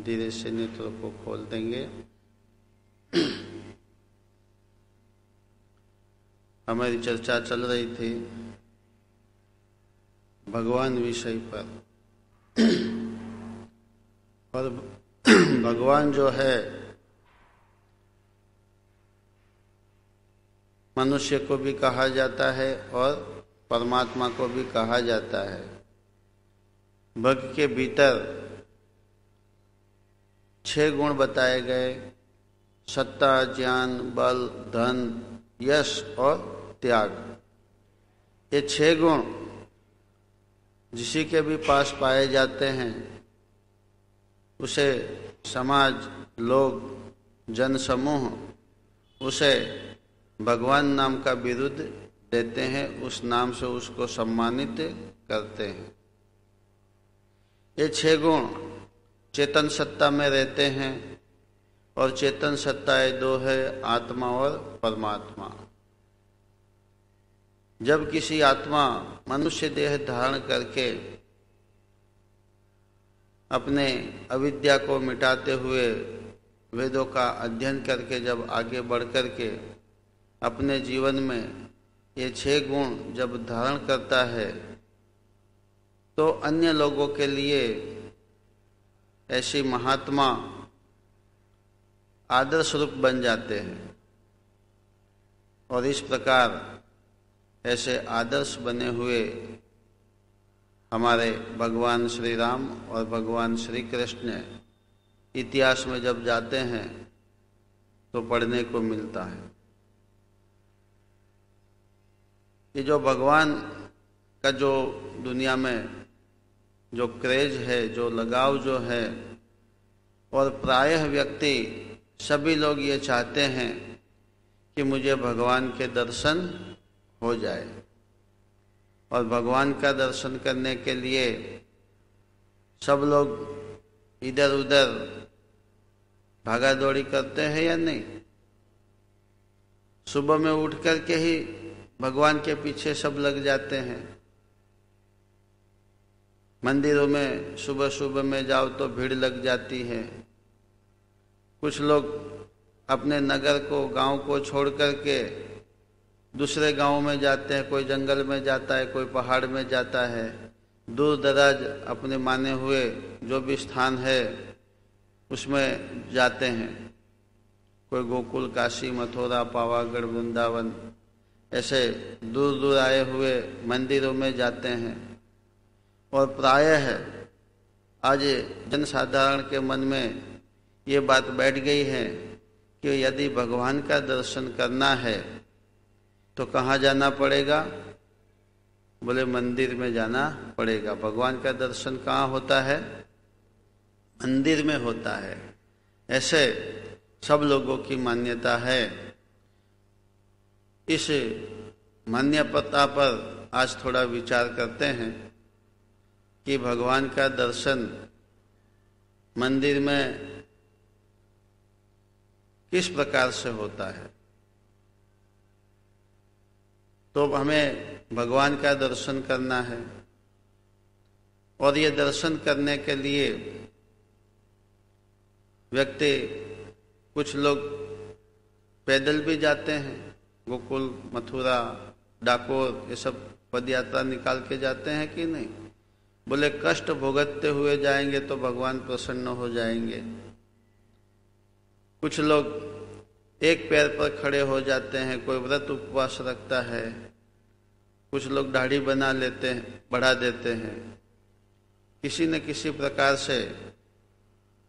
धीरे से नेत्रों को खोल देंगे। हमारी चर्चा चल रही थी भगवान विषय पर। और भगवान जो है मनुष्य को भी कहा जाता है और परमात्मा को भी कहा जाता है। भक्त के भीतर 6 गुण बताए गए: सत्ता, ज्ञान, बल, धन, यश और त्याग। ये 6 गुण जिसी के भी पास पाए जाते हैं उसे समाज, लोग, जन समूह उसे भगवान नाम का बिरुद देते हैं, उस नाम से उसको सम्मानित करते हैं। ये 6 गुण चेतन सत्ता में रहते हैं और चेतन सत्ताएं 2 है, आत्मा और परमात्मा। जब किसी आत्मा मनुष्य देह धारण करके अपने अविद्या को मिटाते हुए वेदों का अध्ययन करके जब आगे बढ़ करके अपने जीवन में ये 6 गुण जब धारण करता है तो अन्य लोगों के लिए ऐसे महात्मा आदर्श रूप बन जाते हैं। और इस प्रकार ऐसे आदर्श बने हुए हमारे भगवान श्री राम और भगवान श्री कृष्ण इतिहास में जब जाते हैं तो पढ़ने को मिलता है। ये जो भगवान का जो दुनिया में जो क्रेज है, जो लगाव जो है, और प्रायः व्यक्ति सभी लोग ये चाहते हैं कि मुझे भगवान के दर्शन हो जाए। और भगवान का दर्शन करने के लिए सब लोग इधर उधर भागा दौड़ी करते हैं या नहीं? सुबह में उठ करके ही भगवान के पीछे सब लग जाते हैं। मंदिरों में सुबह सुबह में जाओ तो भीड़ लग जाती है। कुछ लोग अपने नगर को, गांव को छोड़ करके दूसरे गांव में जाते हैं। कोई जंगल में जाता है, कोई पहाड़ में जाता है। दूर दराज अपने माने हुए जो भी स्थान है उसमें जाते हैं। कोई गोकुल, काशी, मथुरा, पावागढ़, वृंदावन ऐसे दूर दूर आए हुए मंदिरों में जाते हैं। और प्रायः आज जनसाधारण के मन में ये बात बैठ गई है कि यदि भगवान का दर्शन करना है तो कहाँ जाना पड़ेगा? बोले मंदिर में जाना पड़ेगा। भगवान का दर्शन कहाँ होता है? मंदिर में होता है। ऐसे सब लोगों की मान्यता है। इस मान्यता पर आज थोड़ा विचार करते हैं कि भगवान का दर्शन मंदिर में किस प्रकार से होता है। तो हमें भगवान का दर्शन करना है और ये दर्शन करने के लिए व्यक्ति, कुछ लोग पैदल भी जाते हैं। गोकुल, मथुरा, डाकोर ये सब पद यात्रा निकाल के जाते हैं कि नहीं? बोले कष्ट भोगते हुए जाएंगे तो भगवान प्रसन्न हो जाएंगे। कुछ लोग एक पैर पर खड़े हो जाते हैं, कोई व्रत उपवास रखता है। कुछ लोग दाढ़ी बना लेते हैं, बढ़ा देते हैं। किसी न किसी प्रकार से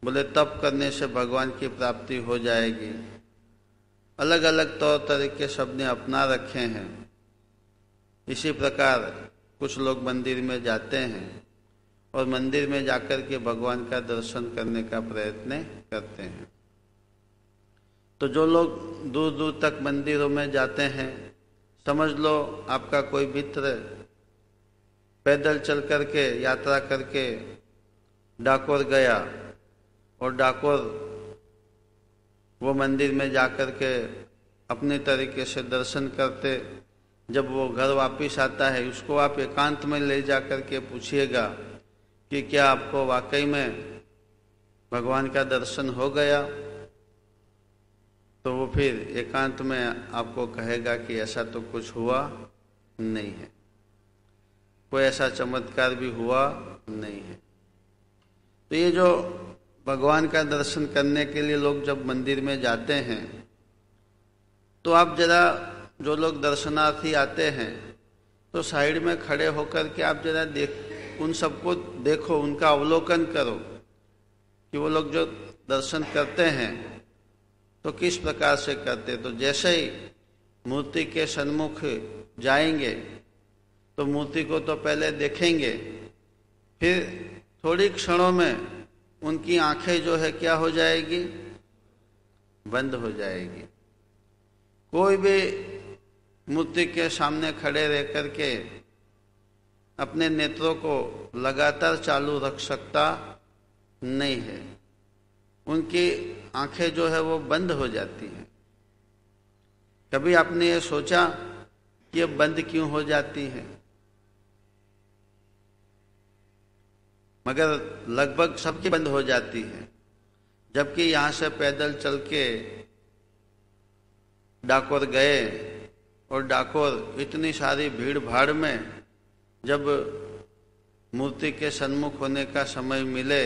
बोले तप करने से भगवान की प्राप्ति हो जाएगी। अलग अलग तौर तरीके सबने अपना रखे हैं। इसी प्रकार कुछ लोग मंदिर में जाते हैं और मंदिर में जाकर के भगवान का दर्शन करने का प्रयत्न करते हैं। तो जो लोग दूर दूर तक मंदिरों में जाते हैं, समझ लो आपका कोई मित्र पैदल चल करके यात्रा करके डाकोर गया और डाकोर वो मंदिर में जाकर के अपने तरीके से दर्शन करते, जब वो घर वापस आता है उसको आप एकांत में ले जा कर के पूछिएगा कि क्या आपको वाकई में भगवान का दर्शन हो गया तो वो फिर एकांत में आपको कहेगा कि ऐसा तो कुछ हुआ नहीं है, कोई ऐसा चमत्कार भी हुआ नहीं है। तो ये जो भगवान का दर्शन करने के लिए लोग जब मंदिर में जाते हैं तो आप जरा, जो लोग दर्शनार्थी आते हैं तो साइड में खड़े होकर के आप जरा उन सबको देखो, उनका अवलोकन करो कि वो लोग जो दर्शन करते हैं तो किस प्रकार से करते। तो जैसे ही मूर्ति के सन्मुख जाएंगे तो मूर्ति को तो पहले देखेंगे, फिर थोड़ी क्षणों में उनकी आंखें जो है क्या हो जाएगी, बंद हो जाएगी। कोई भी मूर्ति के सामने खड़े रह करके अपने नेत्रों को लगातार चालू रख सकता नहीं है, उनकी आंखें जो है वो बंद हो जाती हैं। कभी आपने ये सोचा कि ये बंद क्यों हो जाती है? मगर लगभग सबकी बंद हो जाती है। जबकि यहाँ से पैदल चल के डाकोर गए और डाकोर इतनी सारी भीड़ भाड़ में जब मूर्ति के सन्मुख होने का समय मिले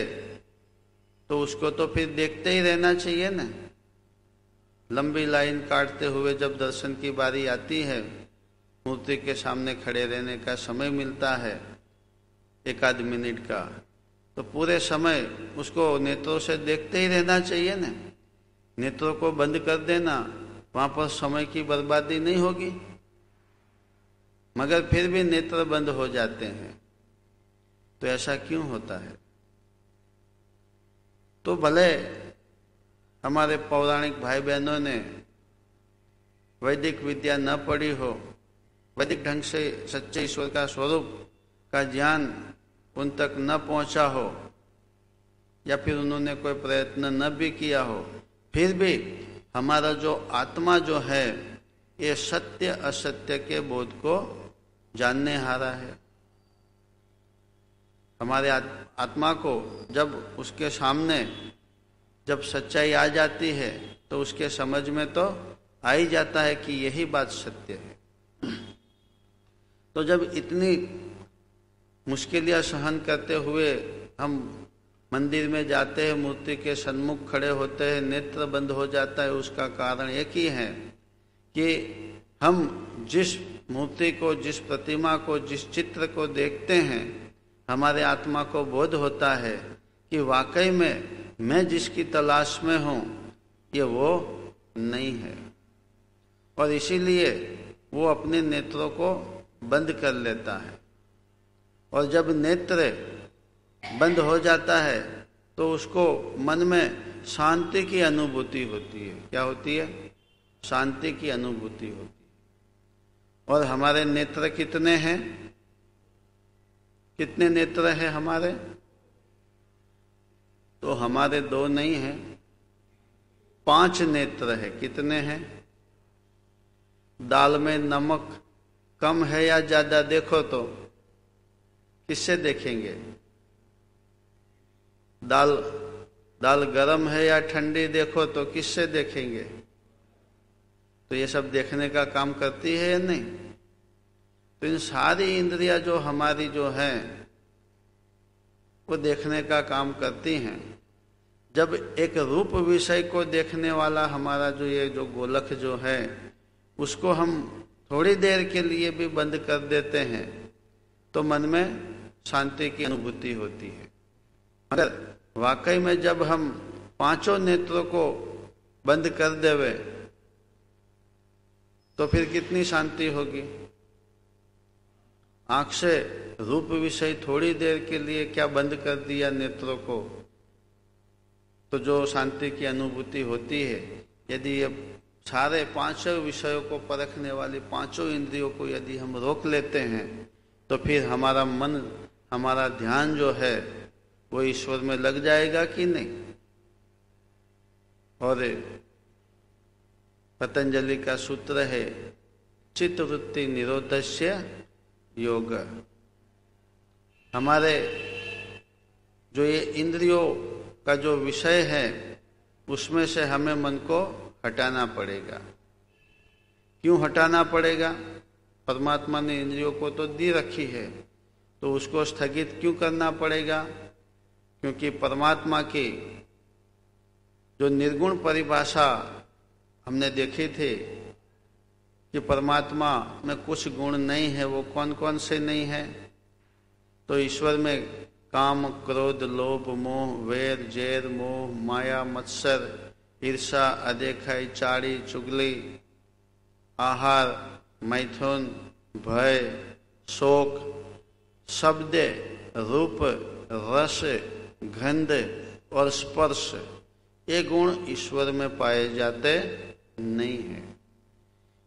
तो उसको तो फिर देखते ही रहना चाहिए ना। लंबी लाइन काटते हुए जब दर्शन की बारी आती है, मूर्ति के सामने खड़े रहने का समय मिलता है एक आध मिनट का, तो पूरे समय उसको नेत्रों से देखते ही रहना चाहिए ना। नेत्रों को बंद कर देना, वहां पर समय की बर्बादी नहीं होगी। मगर फिर भी नेत्र बंद हो जाते हैं, तो ऐसा क्यों होता है? तो भले हमारे पौराणिक भाई बहनों ने वैदिक विद्या न पढ़ी हो, वैदिक ढंग से सच्चे ईश्वर का स्वरूप का ज्ञान उन तक न पहुंचा हो, या फिर उन्होंने कोई प्रयत्न न भी किया हो, फिर भी हमारा जो आत्मा जो है ये सत्य असत्य के बोध को जानने हारा है। हमारे आत्मा को जब उसके सामने जब सच्चाई आ जाती है तो उसके समझ में तो आ ही जाता है कि यही बात सत्य है। तो जब इतनी मुश्किलें सहन करते हुए हम मंदिर में जाते हैं, मूर्ति के सन्मुख खड़े होते हैं, नेत्र बंद हो जाता है, उसका कारण एक ही है कि हम जिस मूर्ति को, जिस प्रतिमा को, जिस चित्र को देखते हैं, हमारे आत्मा को बोध होता है कि वाकई में मैं जिसकी तलाश में हूँ ये वो नहीं है, और इसीलिए वो अपने नेत्रों को बंद कर लेता है। और जब नेत्र बंद हो जाता है तो उसको मन में शांति की अनुभूति होती है। क्या होती है? शांति की अनुभूति होती है। और हमारे नेत्र कितने हैं? कितने नेत्र हैं हमारे? तो हमारे 2 नहीं हैं, 5 नेत्र है। कितने हैं? दाल में नमक कम है या ज्यादा देखो तो किससे देखेंगे? दाल गरम है या ठंडी देखो तो किससे देखेंगे? तो ये सब देखने का काम करती है या नहीं? तो इन सारी इंद्रियां जो हमारी जो है वो देखने का काम करती हैं। जब एक रूप विषय को देखने वाला हमारा जो ये जो गोलक जो है उसको हम थोड़ी देर के लिए भी बंद कर देते हैं तो मन में शांति की अनुभूति होती है। मगर वाकई में जब हम 5 नेत्रों को बंद कर देवे तो फिर कितनी शांति होगी? आंख से रूप विषय थोड़ी देर के लिए क्या बंद कर दिया नेत्रों को, तो जो शांति की अनुभूति होती है, यदि ये सारे 5 विषयों को परखने वाली 5 इंद्रियों को यदि हम रोक लेते हैं तो फिर हमारा मन, हमारा ध्यान जो है वो ईश्वर में लग जाएगा कि नहीं? और पतंजलि का सूत्र है चित्तवृत्ति निरोधस्य योग। हमारे जो ये इंद्रियों का जो विषय है उसमें से हमें मन को हटाना पड़ेगा। क्यों हटाना पड़ेगा? परमात्मा ने इंद्रियों को तो दी रखी है, तो उसको स्थगित क्यों करना पड़ेगा? क्योंकि परमात्मा की जो निर्गुण परिभाषा हमने देखी थी कि परमात्मा में कुछ गुण नहीं है, वो कौन कौन से नहीं है? तो ईश्वर में काम, क्रोध, लोभ, मोह, वैर, जैर, मोह, माया, मत्सर, ईर्षा, अदेखाई, चाड़ी, चुगली, आहार, मैथुन, भय, शोक, शब्द, रूप, रस, गंध और स्पर्श, ये गुण ईश्वर में पाए जाते नहीं है।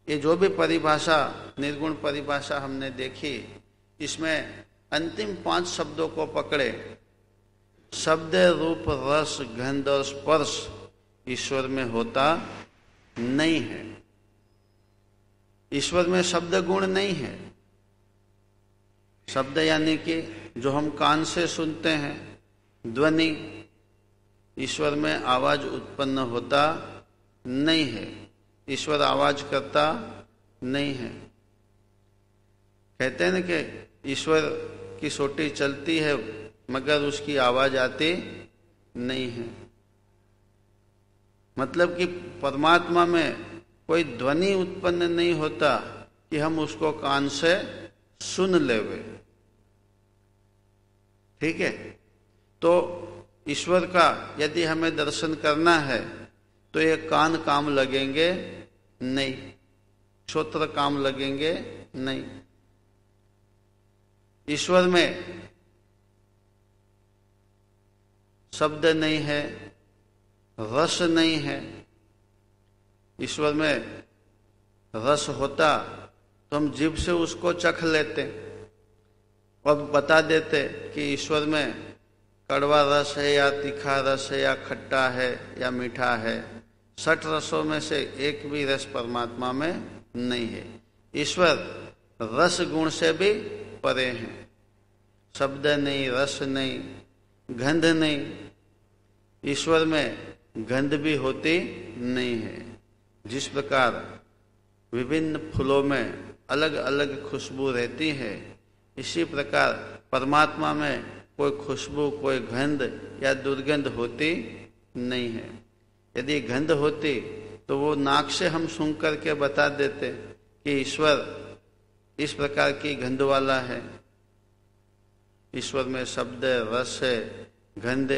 ये जो भी परिभाषा, निर्गुण परिभाषा हमने देखी, इसमें अंतिम 5 शब्दों को पकड़े, शब्द, रूप, रस, गंध और स्पर्श ईश्वर में होता नहीं है। ईश्वर में शब्द गुण नहीं है। शब्द यानी कि जो हम कान से सुनते हैं, ध्वनि, ईश्वर में आवाज उत्पन्न होता नहीं है। ईश्वर आवाज करता नहीं है। कहते हैं ना कि ईश्वर की सोटी चलती है मगर उसकी आवाज आती नहीं है। मतलब कि परमात्मा में कोई ध्वनि उत्पन्न नहीं होता कि हम उसको कान से सुन लेवे। ठीक है? तो ईश्वर का यदि हमें दर्शन करना है तो ये कान काम लगेंगे नहीं, श्रोत्र काम लगेंगे नहीं। ईश्वर में शब्द नहीं है, रस नहीं है। ईश्वर में रस होता तो हम जीभ से उसको चख लेते और बता देते कि ईश्वर में कड़वा रस है या तीखा रस है या खट्टा है या मीठा है। 6 रसों में से एक भी रस परमात्मा में नहीं है। ईश्वर रस गुण से भी परे हैं। शब्द नहीं, रस नहीं, गंध नहीं। ईश्वर में गंध भी होती नहीं है। जिस प्रकार विभिन्न फूलों में अलग अलग खुशबू रहती है, इसी प्रकार परमात्मा में कोई खुशबू, कोई गंध या दुर्गंध होती नहीं है। यदि गंध होती तो वो नाक से हम सूंघ करके बता देते कि ईश्वर इस प्रकार की गंध वाला है। ईश्वर में शब्द, रस, गंध,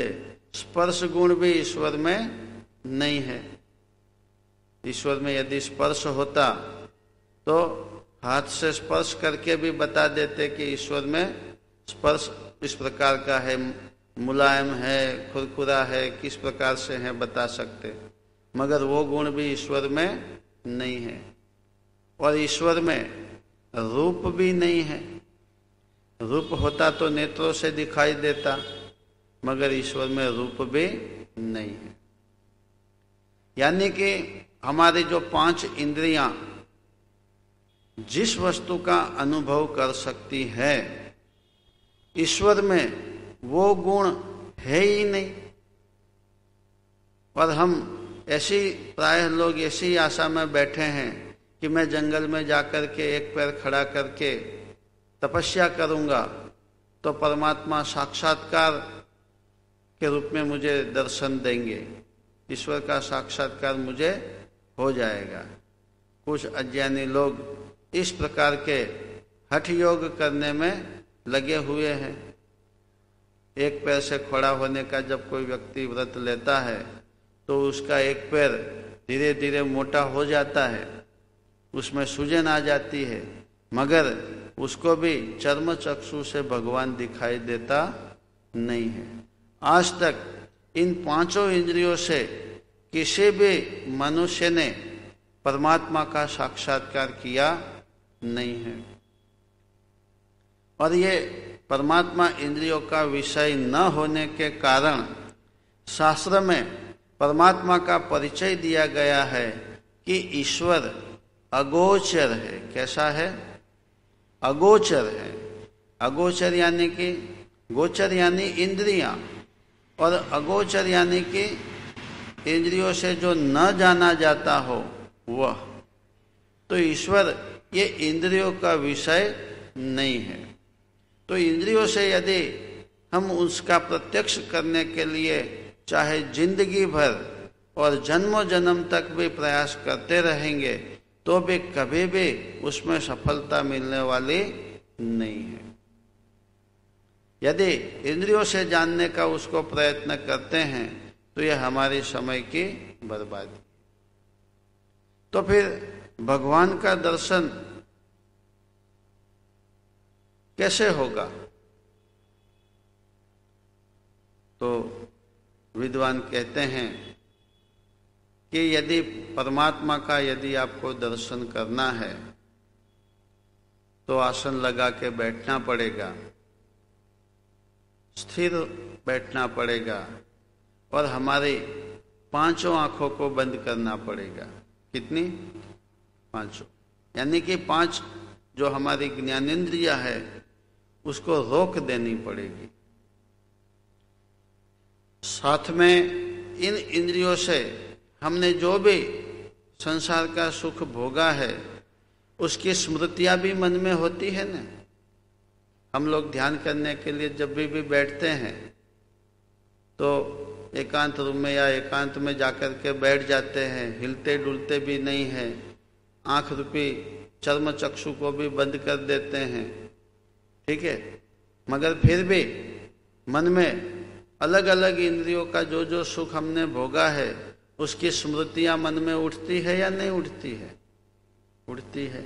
स्पर्श गुण भी ईश्वर में नहीं है। ईश्वर में यदि स्पर्श होता तो हाथ से स्पर्श करके भी बता देते कि ईश्वर में स्पर्श इस प्रकार का है, मुलायम है, खुरखुरा है, किस प्रकार से है बता सकते। मगर वो गुण भी ईश्वर में नहीं है। और ईश्वर में रूप भी नहीं है। रूप होता तो नेत्रों से दिखाई देता, मगर ईश्वर में रूप भी नहीं है। यानी कि हमारी जो 5 इंद्रियां जिस वस्तु का अनुभव कर सकती है, ईश्वर में वो गुण है ही नहीं। और हम ऐसी, प्रायः लोग ऐसी आशा में बैठे हैं कि मैं जंगल में जाकर के एक पैर खड़ा करके तपस्या करूंगा तो परमात्मा साक्षात्कार के रूप में मुझे दर्शन देंगे, ईश्वर का साक्षात्कार मुझे हो जाएगा। कुछ अज्ञानी लोग इस प्रकार के हठ योग करने में लगे हुए हैं। एक पैर से खड़ा होने का जब कोई व्यक्ति व्रत लेता है तो उसका एक पैर धीरे धीरे मोटा हो जाता है, उसमें सूजन आ जाती है, मगर उसको भी चर्म चक्षु से भगवान दिखाई देता नहीं है। आज तक इन 5 इंद्रियों से किसी भी मनुष्य ने परमात्मा का साक्षात्कार किया नहीं है। और ये परमात्मा इंद्रियों का विषय न होने के कारण शास्त्र में परमात्मा का परिचय दिया गया है कि ईश्वर अगोचर है। कैसा है? अगोचर है। अगोचर यानी कि, गोचर यानी इंद्रियां, और अगोचर यानी कि इंद्रियों से जो न जाना जाता हो वह, तो ईश्वर ये इंद्रियों का विषय नहीं है। तो इंद्रियों से यदि हम उसका प्रत्यक्ष करने के लिए चाहे जिंदगी भर और जन्मों जन्म तक भी प्रयास करते रहेंगे तो भी कभी भी उसमें सफलता मिलने वाली नहीं है। यदि इंद्रियों से जानने का उसको प्रयत्न करते हैं तो यह हमारे समय की बर्बादी। तो फिर भगवान का दर्शन कैसे होगा? तो विद्वान कहते हैं कि यदि परमात्मा का यदि आपको दर्शन करना है तो आसन लगा के बैठना पड़ेगा, स्थिर बैठना पड़ेगा और हमारी पांचों आंखों को बंद करना पड़ेगा। कितनी? पांचों, यानी कि पांच जो हमारी ज्ञानेंद्रिया है उसको रोक देनी पड़ेगी। साथ में इन इंद्रियों से हमने जो भी संसार का सुख भोगा है उसकी स्मृतियां भी मन में होती है ना। हम लोग ध्यान करने के लिए जब भी बैठते हैं तो एकांत रूम में या एकांत में जाकर के बैठ जाते हैं, हिलते डुलते भी नहीं है, आंख रूपी चर्म चक्षु को भी बंद कर देते हैं, ठीक है। मगर फिर भी मन में अलग अलग इंद्रियों का जो जो सुख हमने भोगा है उसकी स्मृतियां मन में उठती है या नहीं उठती है? उठती है।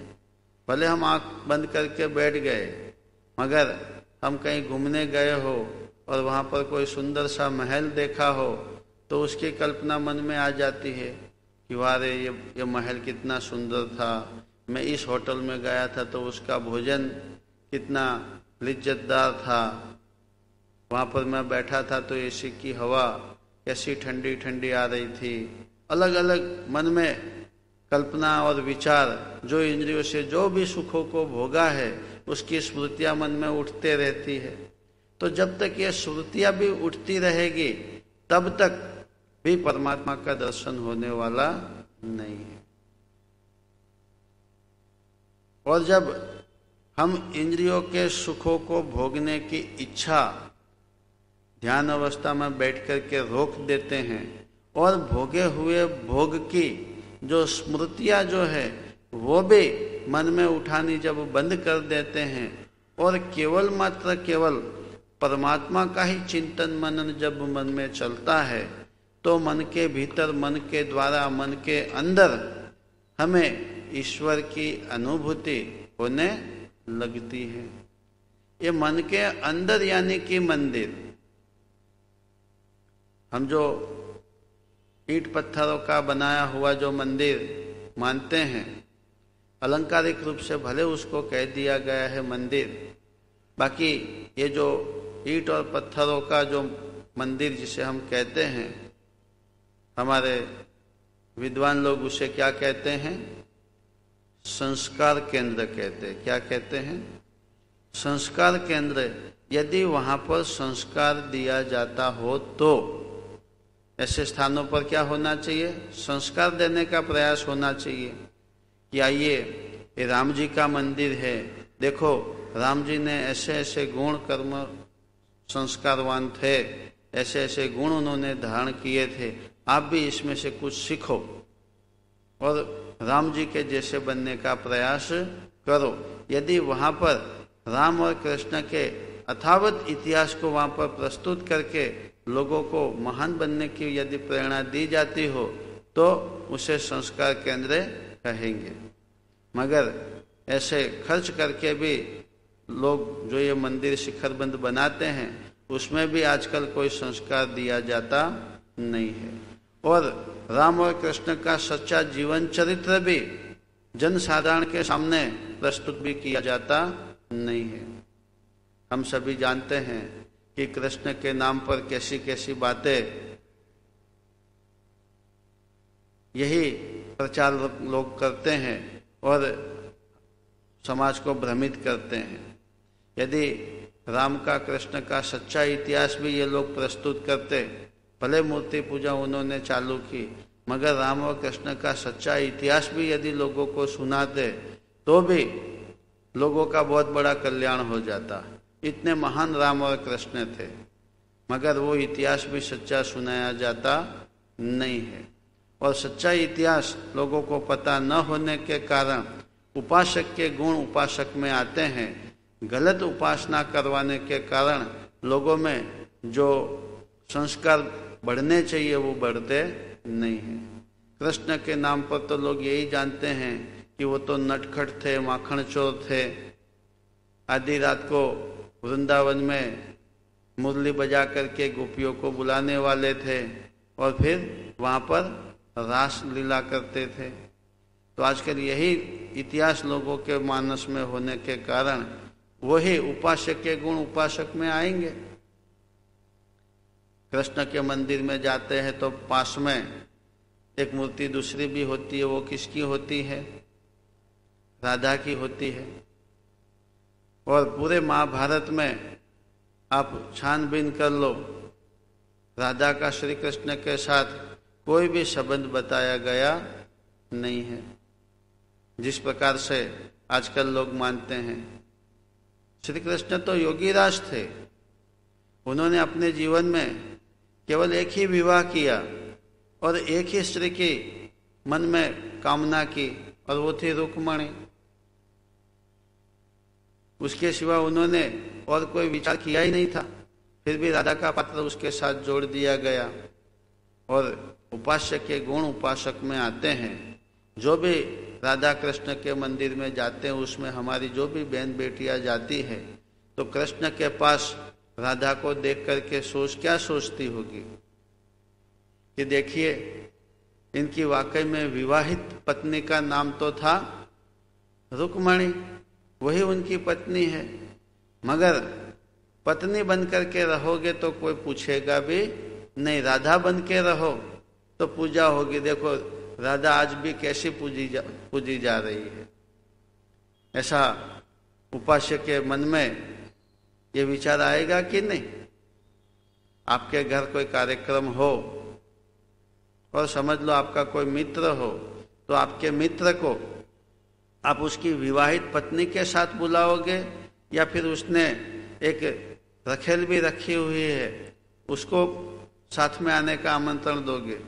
भले हम आंख बंद करके बैठ गए, मगर हम कहीं घूमने गए हो और वहां पर कोई सुंदर सा महल देखा हो तो उसकी कल्पना मन में आ जाती है कि वाह रे ये महल कितना सुंदर था, मैं इस होटल में गया था तो उसका भोजन कितना लिज्जतदार था, वहां पर मैं बैठा था तो एसी की हवा कैसी ठंडी ठंडी आ रही थी। अलग अलग मन में कल्पना और विचार, जो इंद्रियों से जो भी सुखों को भोगा है उसकी स्मृतियां मन में उठते रहती है। तो जब तक ये स्मृतियां भी उठती रहेगी तब तक भी परमात्मा का दर्शन होने वाला नहीं है। और जब हम इंद्रियों के सुखों को भोगने की इच्छा ध्यान अवस्था में बैठ करके रोक देते हैं और भोगे हुए भोग की जो स्मृतियां जो है वो भी मन में उठानी जब बंद कर देते हैं और केवल मात्र केवल परमात्मा का ही चिंतन मनन जब मन में चलता है तो मन के भीतर, मन के द्वारा, मन के अंदर हमें ईश्वर की अनुभूति होने लगती है। ये मन के अंदर यानी कि मंदिर, हम जो ईंट पत्थरों का बनाया हुआ जो मंदिर मानते हैं, अलंकारिक रूप से भले उसको कह दिया गया है मंदिर, बाकी ये जो ईंट और पत्थरों का जो मंदिर जिसे हम कहते हैं, हमारे विद्वान लोग उसे क्या कहते हैं? संस्कार केंद्र कहते हैं। क्या कहते हैं? संस्कार केंद्र। यदि वहां पर संस्कार दिया जाता हो तो ऐसे स्थानों पर क्या होना चाहिए? संस्कार देने का प्रयास होना चाहिए कि आइए ये राम जी का मंदिर है, देखो राम जी ने ऐसे ऐसे गुण कर्म संस्कारवान थे, ऐसे ऐसे गुण उन्होंने धारण किए थे, आप भी इसमें से कुछ सीखो और राम जी के जैसे बनने का प्रयास करो। यदि वहां पर राम और कृष्ण के अथावत इतिहास को वहां पर प्रस्तुत करके लोगों को महान बनने की यदि प्रेरणा दी जाती हो तो उसे संस्कार केंद्र कहेंगे। मगर ऐसे खर्च करके भी लोग जो ये मंदिर शिखरबंद बनाते हैं उसमें भी आजकल कोई संस्कार दिया जाता नहीं है। और राम और कृष्ण का सच्चा जीवन चरित्र भी जनसाधारण के सामने प्रस्तुत भी किया जाता नहीं है। हम सभी जानते हैं कि कृष्ण के नाम पर कैसी कैसी बातें यही प्रचार लोग करते हैं और समाज को भ्रमित करते हैं। यदि राम का कृष्ण का सच्चा इतिहास भी ये लोग प्रस्तुत करते, भले मूर्ति पूजा उन्होंने चालू की, मगर राम और कृष्ण का सच्चा इतिहास भी यदि लोगों को सुनाते तो भी लोगों का बहुत बड़ा कल्याण हो जाता। इतने महान राम और कृष्ण थे, मगर वो इतिहास भी सच्चा सुनाया जाता नहीं है। और सच्चा इतिहास लोगों को पता न होने के कारण उपासक के गुण उपासक में आते हैं। गलत उपासना करवाने के कारण लोगों में जो संस्कार बढ़ने चाहिए वो बढ़ते नहीं हैं। कृष्ण के नाम पर तो लोग यही जानते हैं कि वो तो नटखट थे, माखन चोर थे, आधी रात को वृंदावन में मुरली बजा करके गोपियों को बुलाने वाले थे और फिर वहाँ पर रास लीला करते थे। तो आजकल यही इतिहास लोगों के मानस में होने के कारण वही उपासक के गुण उपासक में आएंगे। कृष्ण के मंदिर में जाते हैं तो पास में एक मूर्ति दूसरी भी होती है, वो किसकी होती है? राधा की होती है। और पूरे महाभारत में आप छानबीन कर लो, राधा का श्री कृष्ण के साथ कोई भी संबंध बताया गया नहीं है, जिस प्रकार से आजकल लोग मानते हैं। श्री कृष्ण तो योगीराज थे, उन्होंने अपने जीवन में केवल एक ही विवाह किया और एक ही स्त्री की मन में कामना की और वो थी रुक्मणी। उसके सिवा उन्होंने और कोई विचार किया ही नहीं था, फिर भी राधा का पात्र उसके साथ जोड़ दिया गया। और उपासक के गुण उपासक में आते हैं। जो भी राधा कृष्ण के मंदिर में जाते हैं उसमें हमारी जो भी बहन बेटियां जाती है तो कृष्ण के पास राधा को देख करके क्या सोचती होगी कि देखिए इनकी वाकई में विवाहित पत्नी का नाम तो था रुक्मणी, वही उनकी पत्नी है, मगर पत्नी बन करके रहोगे तो कोई पूछेगा भी नहीं, राधा बन के रहो तो पूजा होगी। देखो राधा आज भी कैसी पूजी जा रही है। ऐसा उपासक के मन में ये विचार आएगा कि नहीं? आपके घर कोई कार्यक्रम हो और समझ लो आपका कोई मित्र हो, तो आपके मित्र को आप उसकी विवाहित पत्नी के साथ बुलाओगे या फिर उसने एक रखेल भी रखी हुई है उसको साथ में आने का आमंत्रण दोगे?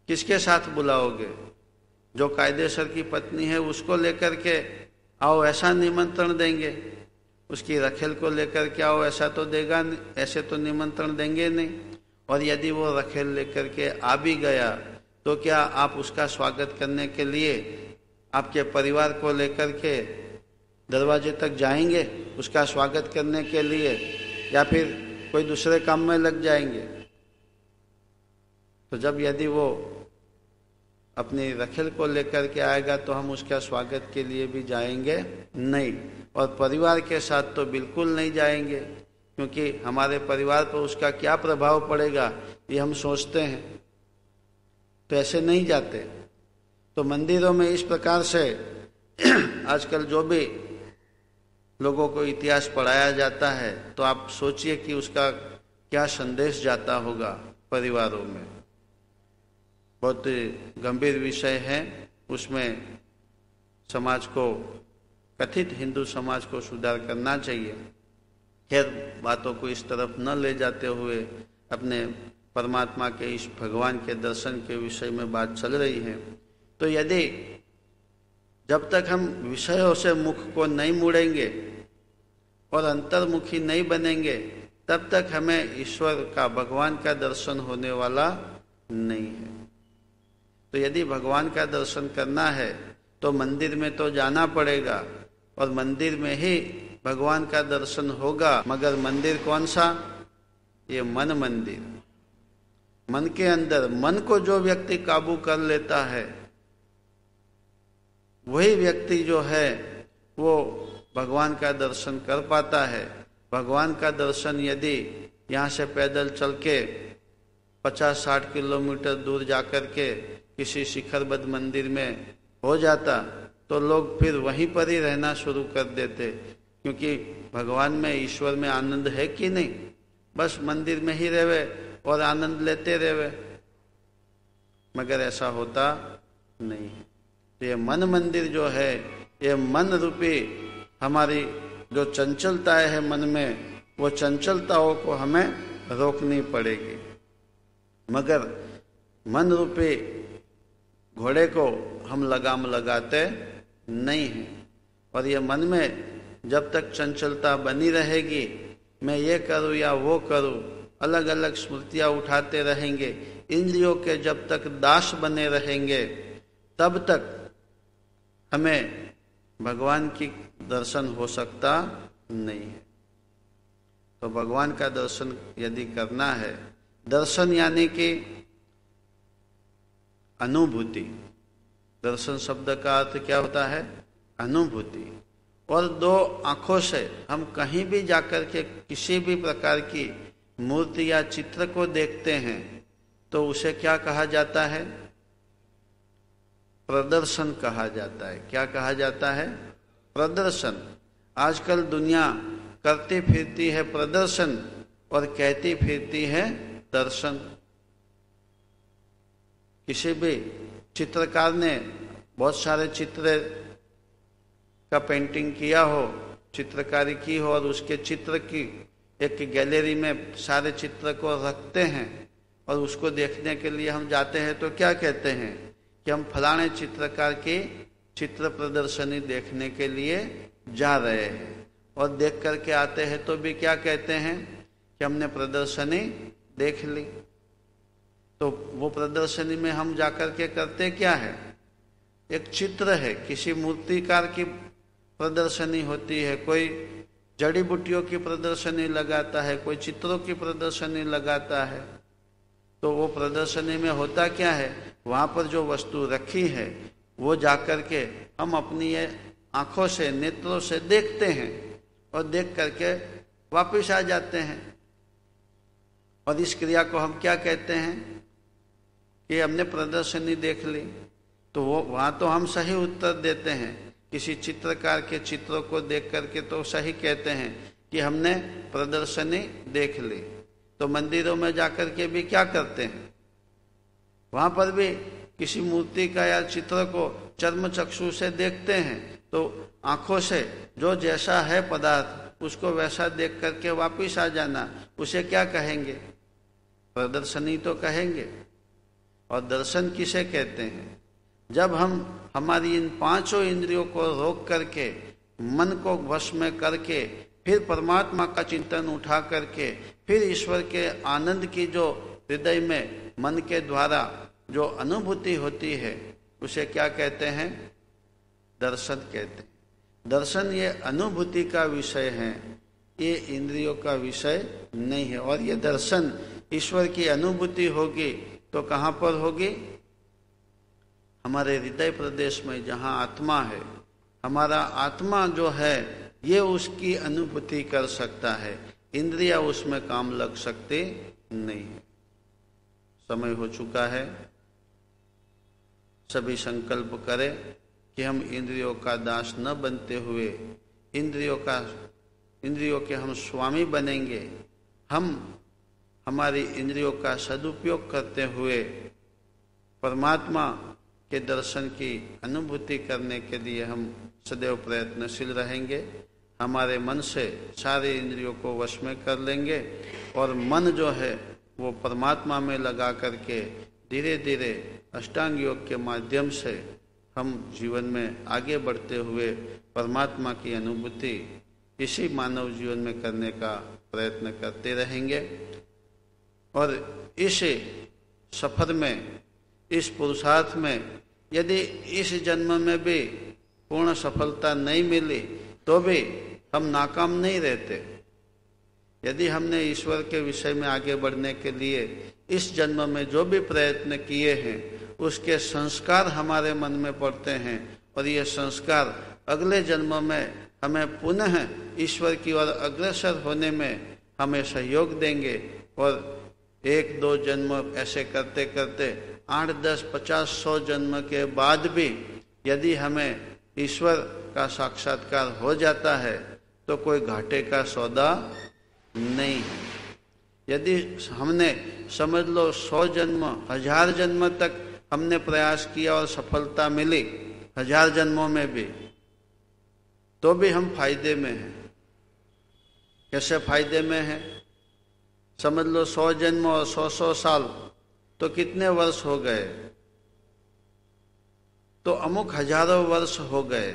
किसके साथ बुलाओगे? जो कायदेसर की पत्नी है उसको लेकर के आओ ऐसा निमंत्रण देंगे, उसकी रखेल को लेकर के आओ ऐसा तो देगा, ऐसे तो निमंत्रण देंगे नहीं। और यदि वो रखेल लेकर के आ भी गया तो क्या आप उसका स्वागत करने के लिए आपके परिवार को लेकर के दरवाजे तक जाएंगे उसका स्वागत करने के लिए, या फिर कोई दूसरे काम में लग जाएंगे? तो जब यदि वो अपनी रखेल को लेकर के आएगा तो हम उसका स्वागत के लिए भी जाएंगे नहीं, और परिवार के साथ तो बिल्कुल नहीं जाएंगे, क्योंकि हमारे परिवार पर उसका क्या प्रभाव पड़ेगा ये हम सोचते हैं, तो ऐसे नहीं जाते। तो मंदिरों में इस प्रकार से आजकल जो भी लोगों को इतिहास पढ़ाया जाता है तो आप सोचिए कि उसका क्या संदेश जाता होगा परिवारों में। बहुत गंभीर विषय है, उसमें समाज को, कथित हिंदू समाज को सुधार करना चाहिए। खैर, बातों को इस तरफ न ले जाते हुए अपने परमात्मा के इस भगवान के दर्शन के विषय में बात चल रही है। तो यदि जब तक हम विषयों से मुख को नहीं मुड़ेंगे और अंतर्मुखी नहीं बनेंगे तब तक हमें ईश्वर का, भगवान का दर्शन होने वाला नहीं है। तो यदि भगवान का दर्शन करना है तो मंदिर में तो जाना पड़ेगा और मंदिर में ही भगवान का दर्शन होगा। मगर मंदिर कौन सा? ये मन मंदिर। मन के अंदर, मन को जो व्यक्ति काबू कर लेता है वही व्यक्ति जो है वो भगवान का दर्शन कर पाता है। भगवान का दर्शन यदि यहाँ से पैदल चल के 50-60 किलोमीटर दूर जाकर के किसी शिखरबद्ध मंदिर में हो जाता तो लोग फिर वहीं पर ही रहना शुरू कर देते, क्योंकि भगवान में, ईश्वर में आनंद है कि नहीं? बस मंदिर में ही रहे और आनंद लेते रहे, मगर ऐसा होता नहीं है। तो ये मन मंदिर जो है, ये मन रूपी हमारी जो चंचलता है मन में, वो चंचलताओं को हमें रोकनी पड़ेगी। मगर मन रूपी घोड़े को हम लगाम लगाते नहीं हैं। और ये मन में जब तक चंचलता बनी रहेगी, मैं ये करूँ या वो करूँ, अलग अलग स्मृतियाँ उठाते रहेंगे, इंद्रियों के जब तक दास बने रहेंगे, तब तक हमें भगवान की दर्शन हो सकता नहीं है। तो भगवान का दर्शन यदि करना है, दर्शन यानी कि अनुभूति। दर्शन शब्द का अर्थ क्या होता है? अनुभूति। और दो आंखों से हम कहीं भी जाकर के किसी भी प्रकार की मूर्ति या चित्र को देखते हैं तो उसे क्या कहा जाता है? प्रदर्शन कहा जाता है। क्या कहा जाता है? प्रदर्शन। आजकल दुनिया करती फिरती है प्रदर्शन और कहती फिरती है दर्शन। किसी भी चित्रकार ने बहुत सारे चित्र का पेंटिंग किया हो, चित्रकारी की हो, और उसके चित्र की एक गैलरी में सारे चित्र को रखते हैं और उसको देखने के लिए हम जाते हैं तो क्या कहते हैं कि हम फलाने चित्रकार की चित्र प्रदर्शनी देखने के लिए जा रहे हैं। और देख करके आते हैं तो भी क्या कहते हैं कि हमने प्रदर्शनी देख ली। तो वो प्रदर्शनी में हम जाकर के करते क्या है? एक चित्र है, किसी मूर्तिकार की प्रदर्शनी होती है, कोई जड़ी बूटियों की प्रदर्शनी लगाता है, कोई चित्रों की प्रदर्शनी लगाता है। तो वो प्रदर्शनी में होता क्या है? वहाँ पर जो वस्तु रखी है वो जाकर के हम अपनी आंखों से, नेत्रों से देखते हैं और देख करके वापस आ जाते हैं। और इस क्रिया को हम क्या कहते हैं कि हमने प्रदर्शनी देख ली। तो वो वहाँ तो हम सही उत्तर देते हैं, किसी चित्रकार के चित्रों को देख करके तो सही कहते हैं कि हमने प्रदर्शनी देख ली। तो मंदिरों में जाकर के भी क्या करते हैं? वहाँ पर भी किसी मूर्ति का या चित्र को चर्म चक्षु से देखते हैं। तो आंखों से जो जैसा है पदार्थ उसको वैसा देख करके वापिस आ जाना, उसे क्या कहेंगे? प्रदर्शनी तो कहेंगे। और दर्शन किसे कहते हैं? जब हम हमारी इन पांचों इंद्रियों को रोक करके, मन को वश में करके, फिर परमात्मा का चिंतन उठा करके, फिर ईश्वर के आनंद की जो हृदय में मन के द्वारा जो अनुभूति होती है, उसे क्या कहते हैं? दर्शन कहते हैं। दर्शन ये अनुभूति का विषय है, ये इंद्रियों का विषय नहीं है। और ये दर्शन ईश्वर की अनुभूति होगी तो कहाँ पर होगी? हमारे हृदय प्रदेश में, जहाँ आत्मा है। हमारा आत्मा जो है ये उसकी अनुभूति कर सकता है, इंद्रिया उसमें काम लग सकते नहीं है। समय हो चुका है, सभी संकल्प करें कि हम इंद्रियों का दास न बनते हुए इंद्रियों के हम स्वामी बनेंगे। हम हमारी इंद्रियों का सदुपयोग करते हुए परमात्मा के दर्शन की अनुभूति करने के लिए हम सदैव प्रयत्नशील रहेंगे। हमारे मन से सारे इंद्रियों को वश में कर लेंगे और मन जो है वो परमात्मा में लगा करके धीरे धीरे अष्टांग योग के माध्यम से हम जीवन में आगे बढ़ते हुए परमात्मा की अनुभूति इसी मानव जीवन में करने का प्रयत्न करते रहेंगे। और इस सफर में, इस पुरुषार्थ में यदि इस जन्म में भी पूर्ण सफलता नहीं मिली तो भी हम नाकाम नहीं रहते। यदि हमने ईश्वर के विषय में आगे बढ़ने के लिए इस जन्म में जो भी प्रयत्न किए हैं उसके संस्कार हमारे मन में पड़ते हैं और ये संस्कार अगले जन्म में हमें पुनः ईश्वर की ओर अग्रसर होने में हमें सहयोग देंगे। और 1-2 जन्म ऐसे करते करते 8, 10, 50, 100 जन्म के बाद भी यदि हमें ईश्वर का साक्षात्कार हो जाता है तो कोई घाटे का सौदा नहीं है। यदि हमने समझ लो 100 जन्म 1000 जन्म तक हमने प्रयास किया और सफलता मिली 1000 जन्मों में भी, तो भी हम फायदे में हैं। कैसे फायदे में हैं? समझ लो 100 जन्म और 100 साल तो कितने वर्ष हो गए? तो अमुक हजारों वर्ष हो गए।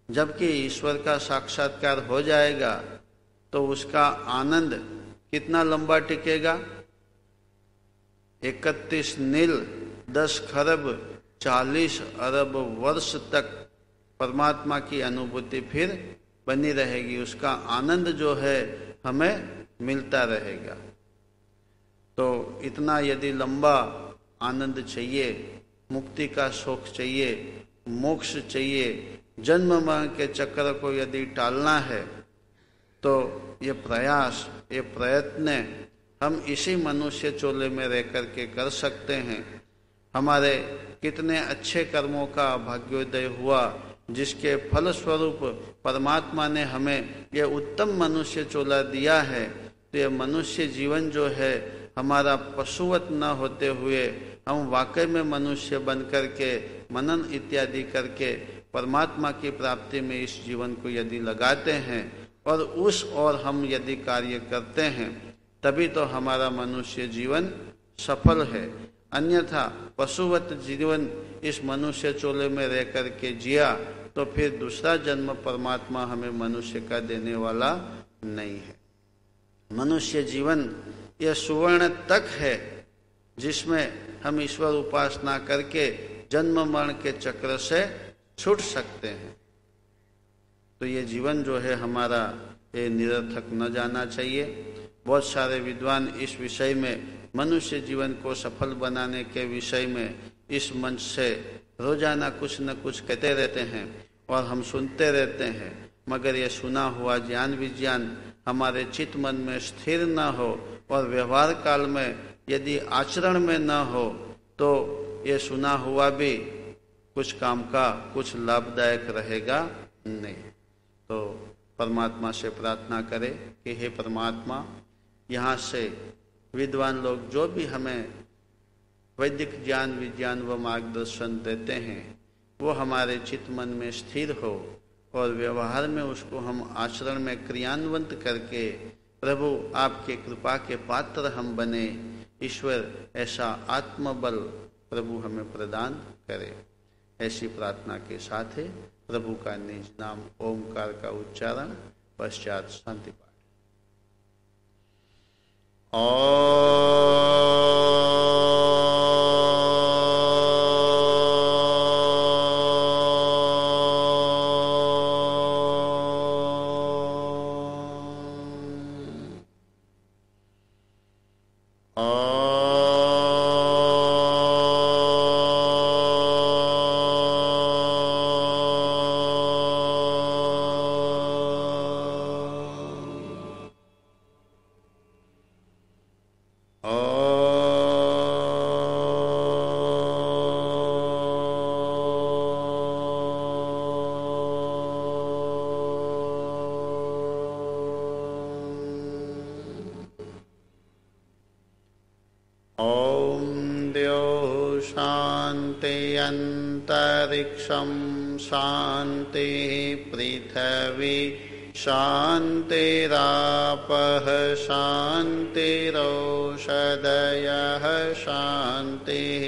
जबकि ईश्वर का साक्षात्कार हो जाएगा तो उसका आनंद कितना लंबा टिकेगा? 31 नील 10 खरब 40 अरब वर्ष तक परमात्मा की अनुभूति फिर बनी रहेगी। उसका आनंद जो है हमें मिलता रहेगा। तो इतना यदि लंबा आनंद चाहिए, मुक्ति का सुख चाहिए, मोक्ष चाहिए, जन्म मरण के चक्र को यदि टालना है, तो ये प्रयास, ये प्रयत्न हम इसी मनुष्य चोले में रह करके कर सकते हैं। हमारे कितने अच्छे कर्मों का भाग्योदय हुआ, जिसके फलस्वरूप परमात्मा ने हमें ये उत्तम मनुष्य चोला दिया है। तो ये मनुष्य जीवन जो है हमारा पशुवत न होते हुए हम वाकई में मनुष्य बन करके मनन इत्यादि करके परमात्मा की प्राप्ति में इस जीवन को यदि लगाते हैं और उस ओर हम यदि कार्य करते हैं, तभी तो हमारा मनुष्य जीवन सफल है। अन्यथा पशुवत जीवन इस मनुष्य चोले में रह करके जिया तो फिर दूसरा जन्म परमात्मा हमें मनुष्य का देने वाला नहीं है। मनुष्य जीवन यह सुवर्ण तक है जिसमें हम ईश्वर उपासना करके जन्म मरण के चक्र से छूट सकते हैं। तो ये जीवन जो है हमारा ये निरर्थक न जाना चाहिए। बहुत सारे विद्वान इस विषय में, मनुष्य जीवन को सफल बनाने के विषय में इस मंच से रोजाना कुछ न कुछ कहते रहते हैं और हम सुनते रहते हैं, मगर ये सुना हुआ ज्ञान विज्ञान हमारे चित्त मन में स्थिर न हो और व्यवहार काल में यदि आचरण में न हो तो ये सुना हुआ भी कुछ काम का, कुछ लाभदायक रहेगा नहीं। तो परमात्मा से प्रार्थना करें कि हे परमात्मा, यहाँ से विद्वान लोग जो भी हमें वैदिक ज्ञान विज्ञान व मार्गदर्शन देते हैं वो हमारे चित्त मन में स्थिर हो और व्यवहार में उसको हम आचरण में क्रियान्वित करके प्रभु आपके कृपा के पात्र हम बने। ईश्वर ऐसा आत्मबल प्रभु हमें प्रदान करे। ऐसी प्रार्थना के साथ है प्रभु का निज नाम ओमकार का उच्चारण, पश्चात शांति पाठ। शांति पृथ्वी शांतिरापः शांतिरोषधयः शांतिः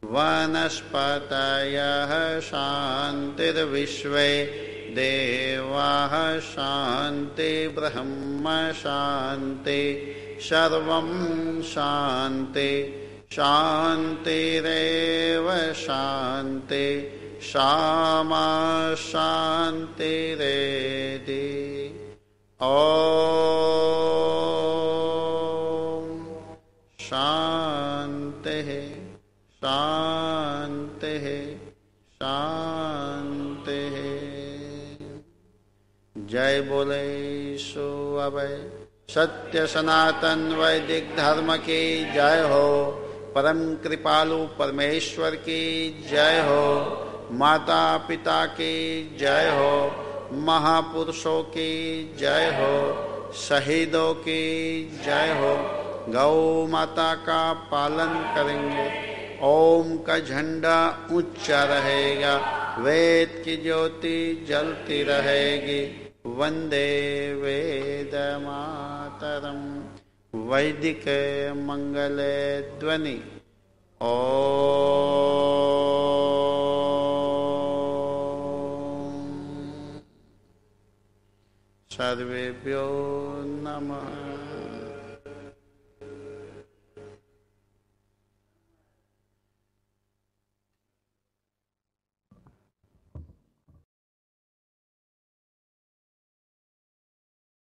वनस्पतयः शांतिर्विश्वे देवाः शांति ब्रह्म शांति सर्वं शांति शांतिरेव शांति शामा शांतिरेधि। ओम शांति शांति शांति। जय बोले सो अभय सत्य सनातन वैदिक धर्म की जय हो। परम कृपालु परमेश्वर की जय हो। माता पिता की जय हो। महापुरुषों की जय हो, शहीदों की जय हो। गौ माता का पालन करेंगे, ओम का झंडा ऊंचा रहेगा, वेद की ज्योति जलती रहेगी। वंदे वेद मातरम। वैदिक मंगल ध्वनि। सर्वेभ्यो नमः।